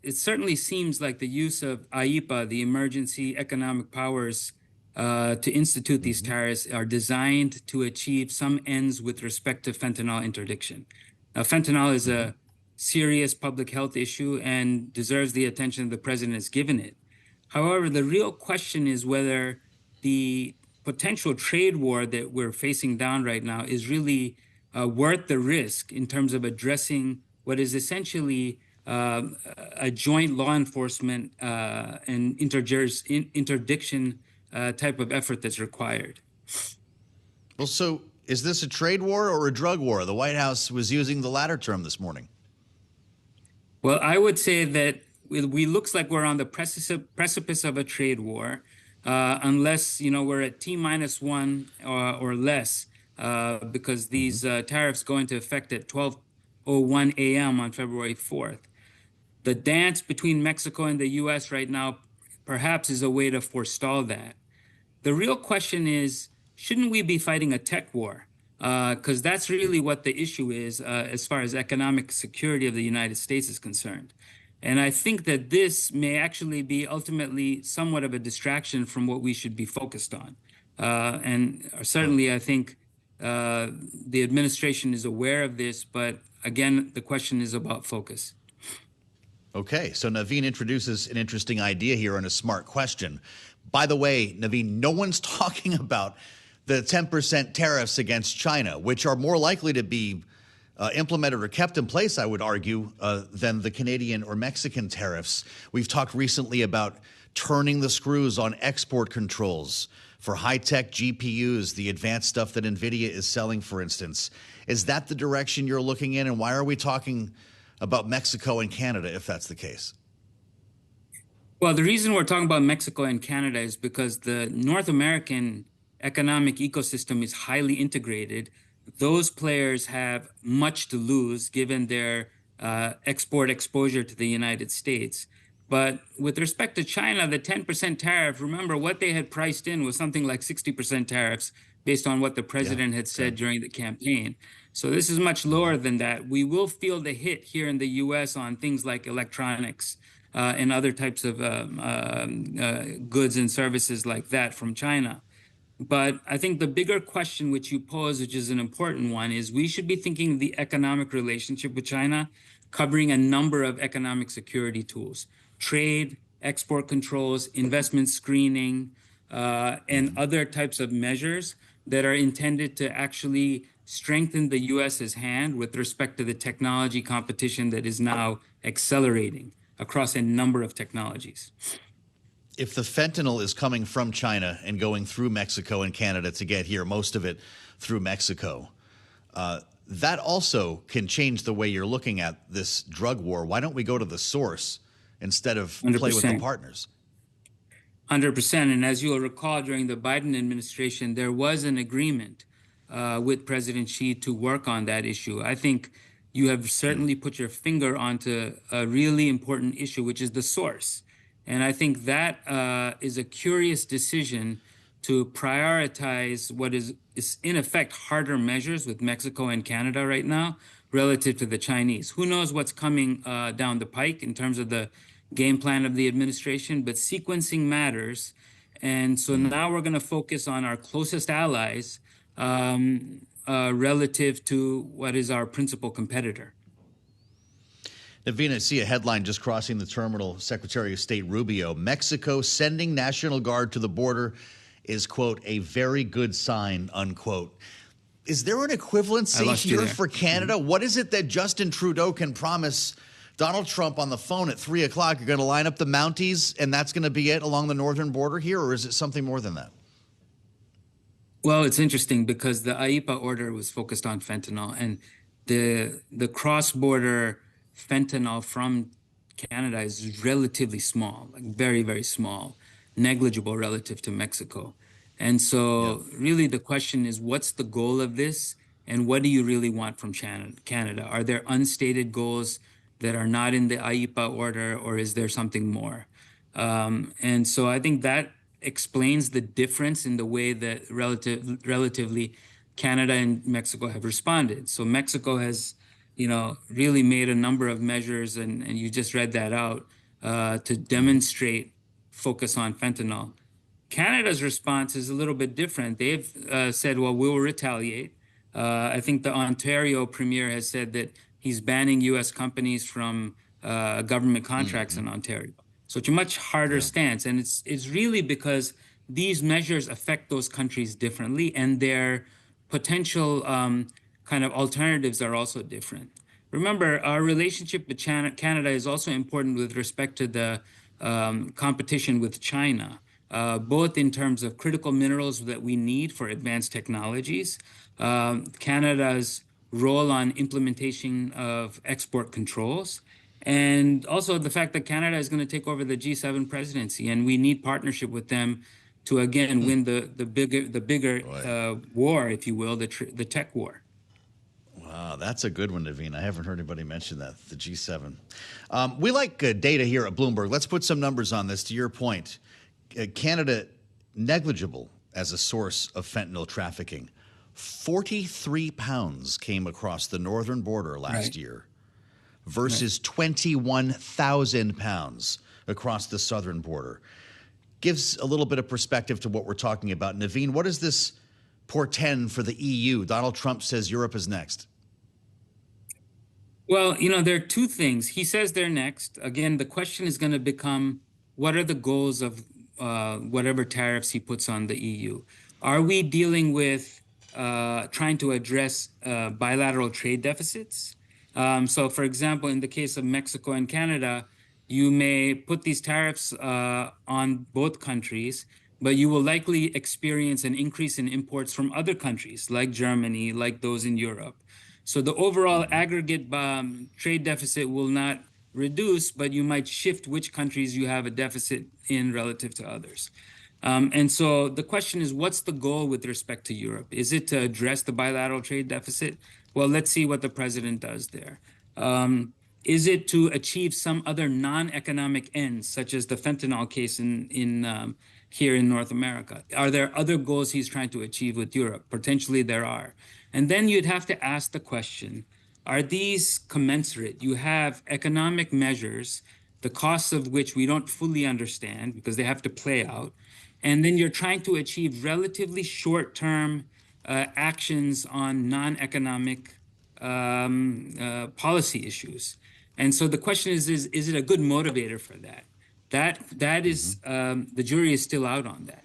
it certainly seems like the use of IEPA, the Emergency Economic Powers, to institute these Hmm. tariffs are designed to achieve some ends with respect to fentanyl interdiction. Now, fentanyl is Hmm. a serious public health issue and deserves the attention the president has given it. However, the real question is whether the potential trade war that we're facing down right now is really worth the risk in terms of addressing what is essentially a joint law enforcement and interdiction type of effort that's required. Well, so is this a trade war or a drug war? The White House was using the latter term this morning. Well, I would say that we looks like we're on the precipice of a trade war, unless we're at T-1 or less, because Hmm. these tariffs go into effect at 12:01 a.m. on February 4th. The dance between Mexico and the U.S. right now perhaps is a way to forestall that. The real question is, shouldn't we be fighting a tech war? Because that's really what the issue is as far as economic security of the United States is concerned. And I think that this may actually be ultimately somewhat of a distraction from what we should be focused on. And Oh, certainly, I think the administration is aware of this, but again, the question is about focus. okay. So Navin introduces an interesting idea here and a smart question. By the way, Navin, no one's talking about the 10% tariffs against China, which are more likely to be implemented or kept in place, I would argue, than the Canadian or Mexican tariffs. We've talked recently about turning the screws on export controls for high-tech GPUs, the advanced stuff that NVIDIA is selling, for instance. Is that the direction you're looking in? And why are we talking about Mexico and Canada if that's the case? Well, the reason we're talking about Mexico and Canada is because the North American economic ecosystem is highly integrated. Those players have much to lose given their export exposure to the United States. But with respect to China, the 10% tariff, remember what they had priced in was something like 60% tariffs based on what the Yeah. president had said Okay. during the campaign. So this is much Hmm. lower than that. We will feel the hit here in the US on things like electronics and other types of goods and services like that from China. But I think the bigger question which you pose, which is an important one, is we should be thinking of the economic relationship with China, covering a number of economic security tools, trade, export controls, investment screening, and Hmm. other types of measures that are intended to actually strengthen the US's hand with respect to the technology competition that is now accelerating across a number of technologies. If the fentanyl is coming from China and going through Mexico and Canada to get here, most of it through Mexico, that also can change the way you're looking at this drug war. Why don't we go to the source instead of play with the 100%. partners? 100%. And as you'll recall, during the Biden administration, there was an agreement with President Xi to work on that issue. I think you have certainly put your finger onto a really important issue, which is the source. And I think that is a curious decision to prioritize what is in effect harder measures with Mexico and Canada right now relative to the Chinese. Who knows what's coming down the pike in terms of the game plan of the administration, but sequencing matters. And so Mm. now we're going to focus on our closest allies relative to what is our principal competitor. Navina, I see a headline just crossing the terminal. Secretary of State Rubio, Mexico sending National Guard to the border is, quote, a very good sign, unquote. Is there an I equivalency lost you here there. for Canada? What is it that Justin Trudeau can promise Donald Trump on the phone at 3 o'clock? You're going to line up the Mounties and that's going to be it along the northern border here? Or is it something more than that? Well, it's interesting because the AIPA order was focused on fentanyl, and the cross-border fentanyl from Canada is relatively small, like very, very small, negligible relative to Mexico. And Yeah. so really the question is, what's the goal of this, and what do you really want from Canada? Are there unstated goals that are not in the AIPA order, or is there something more? And so I think that explains the difference in the way that relatively Canada and Mexico have responded. So Mexico has really made a number of measures, and you just read that out, to demonstrate focus on fentanyl. Canada's response is a little bit different. They've said, well, we'll retaliate. I think the Ontario premier has said that he's banning U.S. companies from government contracts in Ontario. So it's a much harder Yeah. stance. And it's really because these measures affect those countries differently, and their potential kind of alternatives are also different. Remember, our relationship with Canada is also important with respect to the competition with China, both in terms of critical minerals that we need for advanced technologies, Canada's role on implementation of export controls, and also the fact that Canada is going to take over the G7 presidency, and we need partnership with them to again win the bigger Boy. war, if you will, the tech war. Wow, that's a good one, Navin. I haven't heard anybody mention that, the G7. We like data here at Bloomberg. Let's put some numbers on this. To your point, Canada negligible as a source of fentanyl trafficking. 43 pounds came across the northern border last Right. year Right. versus 21,000 pounds across the southern border. Gives a little bit of perspective to what we're talking about. Navin, what does this portend for the EU? Donald Trump says Europe is next. Well, there are two things. He says they're next. Again, the question is going to become, what are the goals of whatever tariffs he puts on the EU? Are we dealing with trying to address bilateral trade deficits? So, for example, in the case of Mexico and Canada, you may put these tariffs on both countries, but you will likely experience an increase in imports from other countries like Germany, like those in Europe. So the overall aggregate trade deficit will not reduce, but you might shift which countries you have a deficit in relative to others. And so the question is, what's the goal with respect to Europe? Is it to address the bilateral trade deficit? Well, let's see what the president does there. Is it to achieve some other non-economic ends, such as the fentanyl case in here in North America? Are there other goals he's trying to achieve with Europe? Potentially there are. And then you'd have to ask the question, are these commensurate? You have economic measures, the costs of which we don't fully understand because they have to play out. And then you're trying to achieve relatively short-term actions on non-economic policy issues. And so the question is it a good motivator for that? That is the jury is still out on that.